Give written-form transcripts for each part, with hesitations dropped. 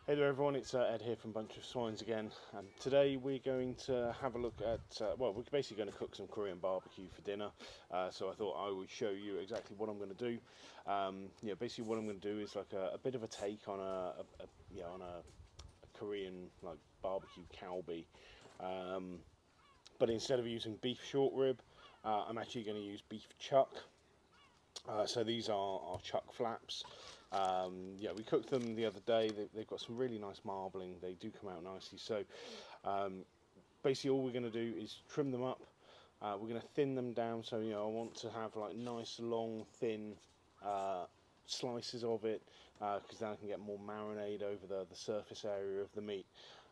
Hey there everyone, it's Ed here from Bunch of Swines again, and today we're going to have a look at, well, we're basically going to cook some Korean barbecue for dinner, so I thought I would show you exactly what I'm going to do. Basically what I'm going to do is like a bit of a take on a Korean like barbecue Kalbi, but instead of using beef short rib, I'm actually going to use beef chuck. So these are our chuck flaps. We cooked them the other day. They've got some really nice marbling. They do come out nicely. So basically all we're going to do is trim them up. We're going to thin them down. So I want to have like nice long thin slices of it, because then I can get more marinade over the surface area of the meat.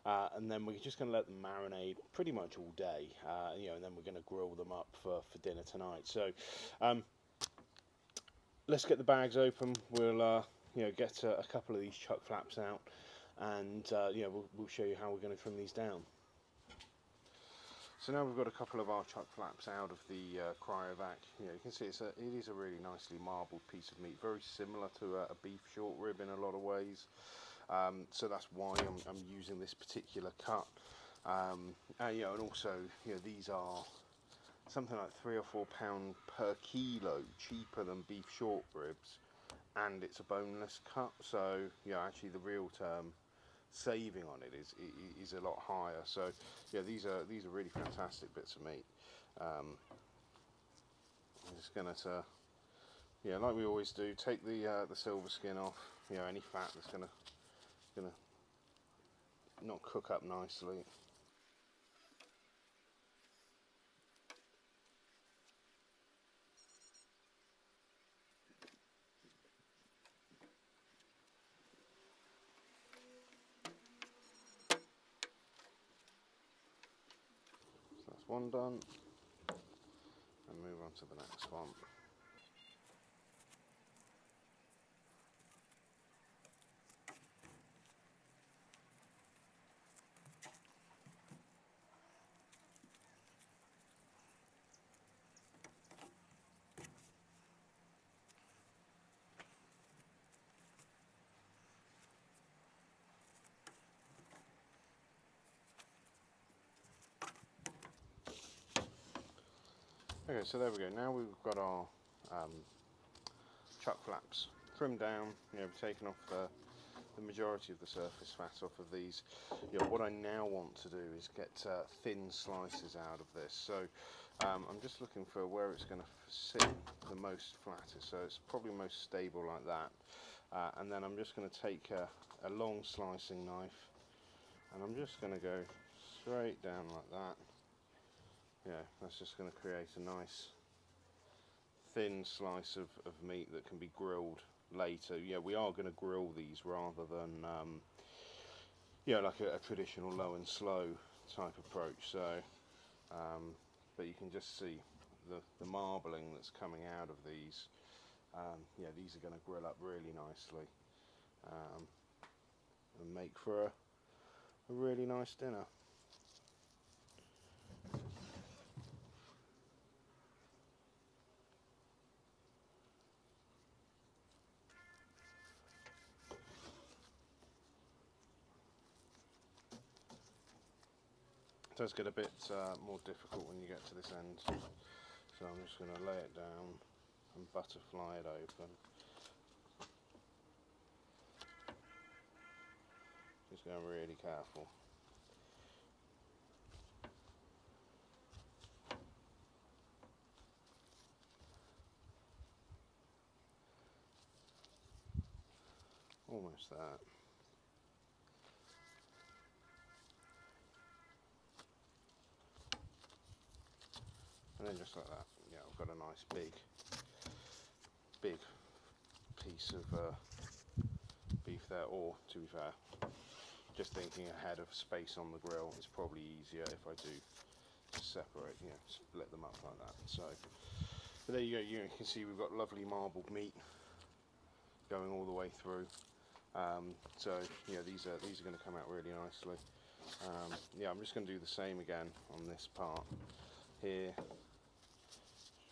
And then we're just going to let them marinate pretty much all day, and then we're going to grill them up for dinner tonight. So let's get the bags open. We'll get a couple of these chuck flaps out, and we'll show you how we're going to trim these down. So now we've got a couple of our chuck flaps out of the cryovac. You can see it is a really nicely marbled piece of meat, very similar to a beef short rib in a lot of ways. So that's why I'm using this particular cut. And also these are something like £3 or £4 per kilo cheaper than beef short ribs, and it's a boneless cut, so actually the real term saving on it is a lot higher. So these are really fantastic bits of meat. I'm just gonna like we always do, take the silver skin off, any fat that's gonna not cook up nicely. So that's one done, and move on to the next one. Okay, so there we go. Now we've got our chuck flaps trimmed down. We've taken off the majority of the surface fat off of these. What I now want to do is get thin slices out of this. So I'm just looking for where it's going to sit the most flattest. So it's probably most stable like that. And then I'm just going to take a long slicing knife, and I'm just going to go straight down like that. That's just going to create a nice thin slice of meat that can be grilled later. We are going to grill these rather than like a traditional low and slow type approach. So but you can just see the marbling that's coming out of these. These are going to grill up really nicely, and make for a really nice dinner. It does get a bit more difficult when you get to this end, so I'm just going to lay it down and butterfly it open. Just going really careful. Almost there. And then just like that, I've got a nice big piece of beef there. Or, to be fair, just thinking ahead of space on the grill, it's probably easier if I do just separate, split them up like that. So, but there you go. You can see we've got lovely marbled meat going all the way through. So these are going to come out really nicely. I'm just going to do the same again on this part here.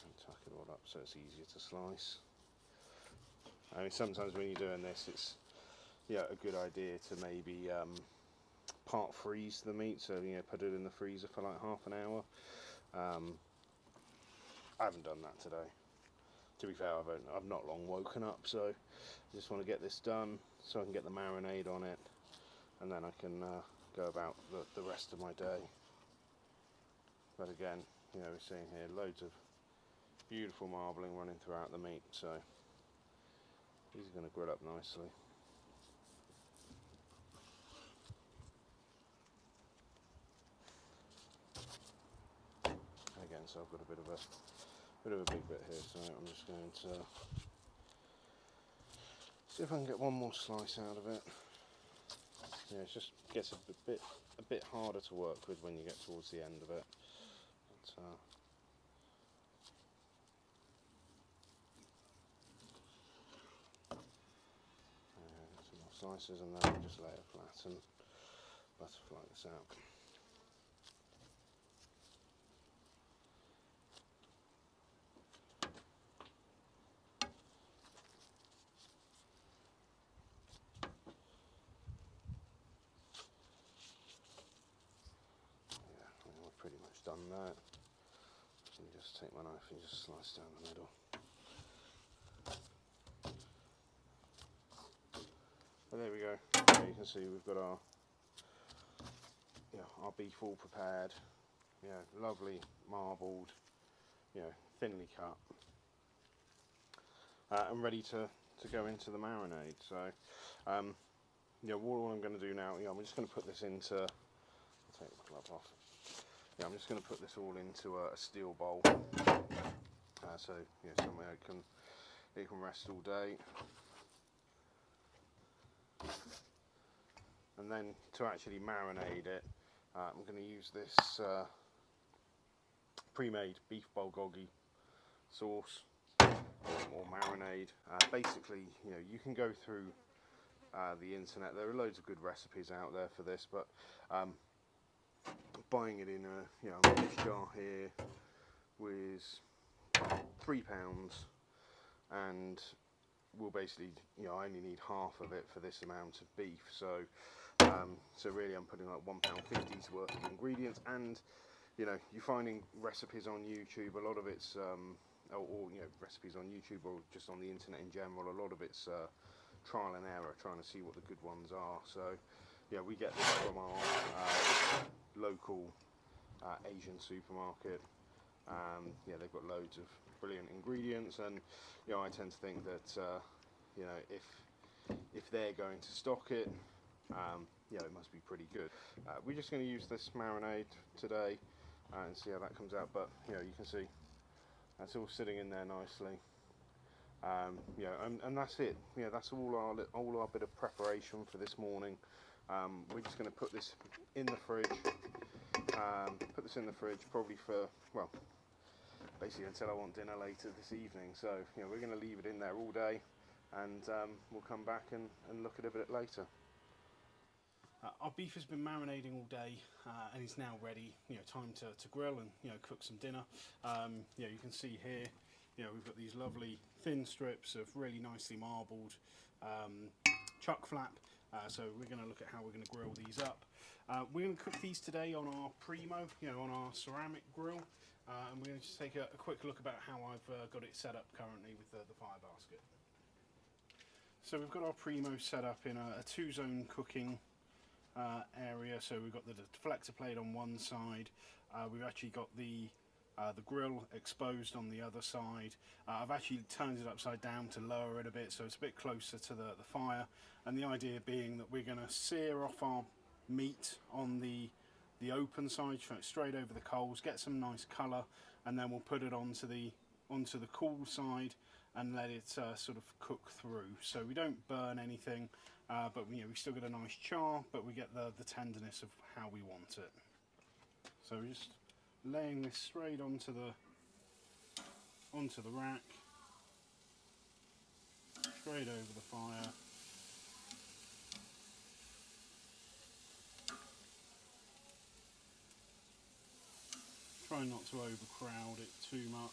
And tuck it all up so it's easier to slice. I mean, sometimes when you're doing this, it's a good idea to maybe part freeze the meat, so put it in the freezer for like half an hour. I haven't done that today. To be fair, I've not long woken up, so I just want to get this done so I can get the marinade on it, and then I can go about the rest of my day. But again, we're seeing here loads of beautiful marbling running throughout the meat, so these are going to grill up nicely. Again, so I've got a bit of a big bit here, so I'm just going to see if I can get one more slice out of it. It just gets a bit harder to work with when you get towards the end of it. But, some more slices, and then just lay it flat and butterfly this out. Pretty much done that. Let me just take my knife and just slice down the middle. But there we go. You can see we've got our beef all prepared. Lovely marbled, thinly cut, and ready to go into the marinade. So, what I'm going to do now, I'm just going to put this into. I'll take the glove off. I'm just going to put this all into a steel bowl, so somewhere it can rest all day. And then to actually marinate it, I'm going to use this pre-made beef bulgogi sauce or marinade. Basically, you can go through the internet. There are loads of good recipes out there for this, but buying it in a jar here was £3, and we'll basically, I only need half of it for this amount of beef. So really, I'm putting like £1.50's worth of ingredients, and you're finding recipes on YouTube. A lot of it's or recipes on YouTube or just on the internet in general. A lot of it's trial and error, trying to see what the good ones are. So we get this from our local Asian supermarket. They've got loads of brilliant ingredients, and I tend to think that if they're going to stock it, it must be pretty good. We're just going to use this marinade today and see how that comes out. But you can see that's all sitting in there nicely. And that's it. That's all our bit of preparation for this morning. We're just going to put this in the fridge. Probably for, basically until I want dinner later this evening. So we're going to leave it in there all day, and we'll come back and look at it a bit later. Our beef has been marinating all day, and it's now ready. Time to grill and cook some dinner. You can see here, we've got these lovely thin strips of really nicely marbled chuck flap. So we're going to look at how we're going to grill these up. We're going to cook these today on our Primo, on our ceramic grill, and we're going to just take a quick look about how I've got it set up currently with the fire basket. So we've got our Primo set up in a two-zone cooking area. So we've got the deflector plate on one side. We've actually got the grill exposed on the other side. I've actually turned it upside down to lower it a bit, so it's a bit closer to the fire, and the idea being that we're going to sear off our meat on the open side, straight over the coals, get some nice colour, and then we'll put it onto the cool side and let it sort of cook through. So we don't burn anything, but we still get a nice char, but we get the tenderness of how we want it. So we're just laying this straight onto the rack, straight over the fire. Try not to overcrowd it too much.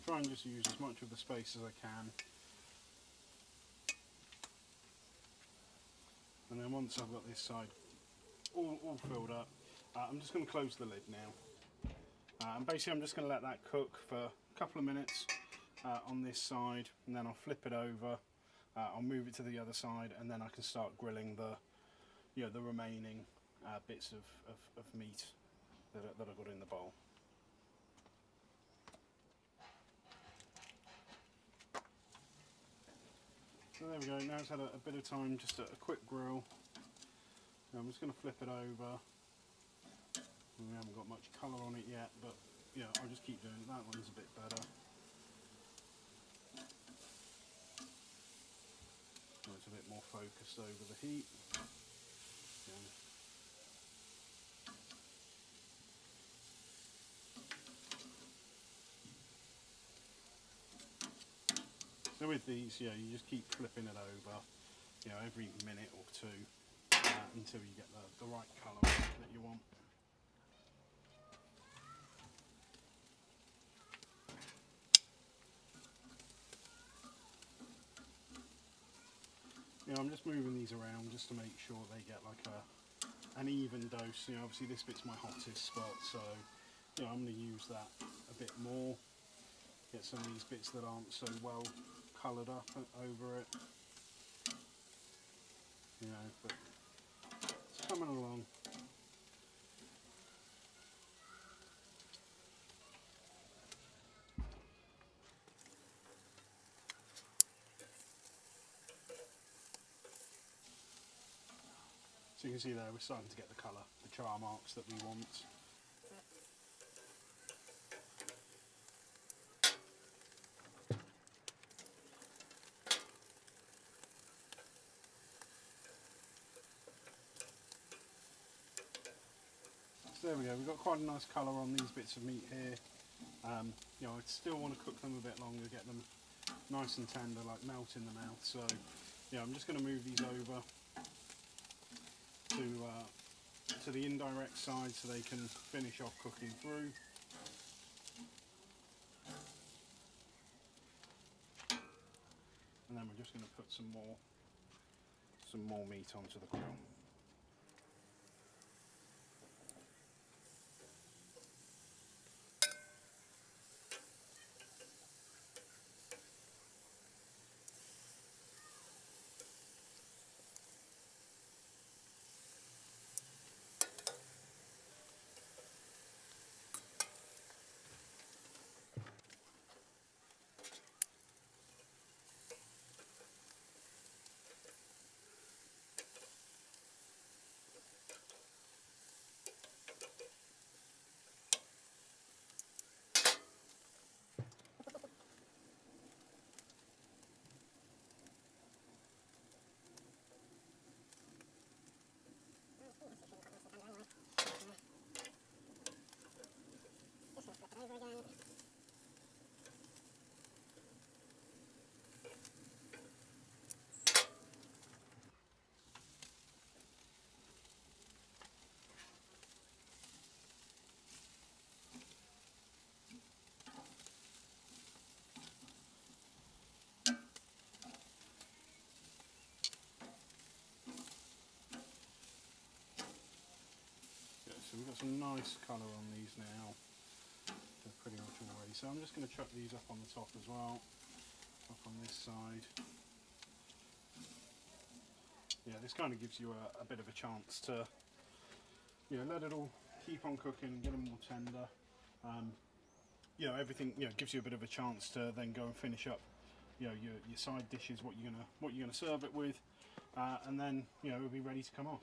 try and just use as much of the space as I can. And then once I've got this side all filled up, I'm just going to close the lid now. And basically I'm just going to let that cook for a couple of minutes on this side, and then I'll flip it over, I'll move it to the other side, and then I can start grilling the remaining bits of meat that I've got in the bowl. So there we go, now it's had a bit of time, just a quick grill. I'm just going to flip it over. We haven't got much colour on it yet, but yeah, I'll just keep doing it. That one's a bit better. So it's a bit more focused over the heat. Yeah. So with these, yeah, you just keep flipping it over, you know, every minute or two until you get the right colour that you want. You know, I'm just moving these around just to make sure they get like an even dose. You know, obviously this bit's my hottest spot, so you know, I'm going to use that a bit more. Get some of these bits that aren't so well coloured up over it. You know, but it's coming along. So you can see there we're starting to get the colour, the char marks that we want. So there we go, we've got quite a nice colour on these bits of meat here. You know, I still want to cook them a bit longer, get them nice and tender, like melt in the mouth. So, yeah, I'm just going to move these over to the indirect side so they can finish off cooking through. And then we're just going to put some more meat onto the grill. So we've got some nice colour on these now. They're pretty much all ready. So I'm just going to chuck these up on the top as well, up on this side. Yeah, this kind of gives you a bit of a chance to, you know, let it all keep on cooking and get them more tender. You know, everything, you know, gives you a bit of a chance to then go and finish up, you know, your side dishes, what you're gonna serve it with, and then, you know, it'll be ready to come off.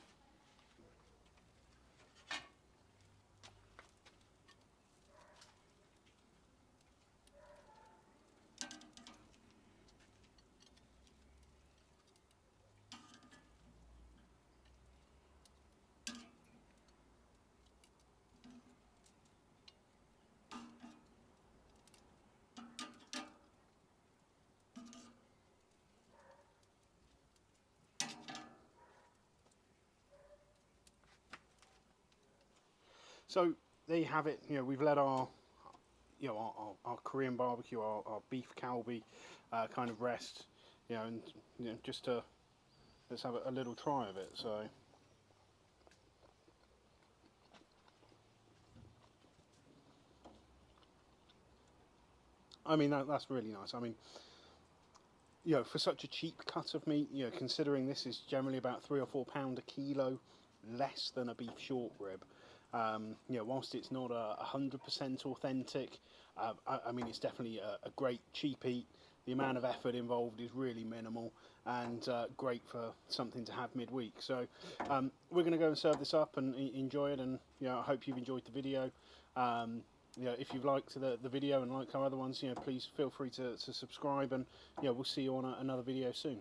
So there you have it. You know, we've let our you know, our Korean barbecue, our beef Kalbi kind of rest, you know, and you know, just to let's have a little try of it. So. I mean, that's really nice. I mean, you know, for such a cheap cut of meat, you know, considering this is generally about £3 or £4 a kilo, less than a beef short rib. You know, whilst it's not 100% authentic, I mean, it's definitely a great cheap eat. The amount of effort involved is really minimal, and great for something to have midweek. So we're going to go and serve this up and enjoy it, and you know, I hope you've enjoyed the video. You know, if you've liked the video and liked our other ones, you know, please feel free to subscribe, and you know, we'll see you on another video soon.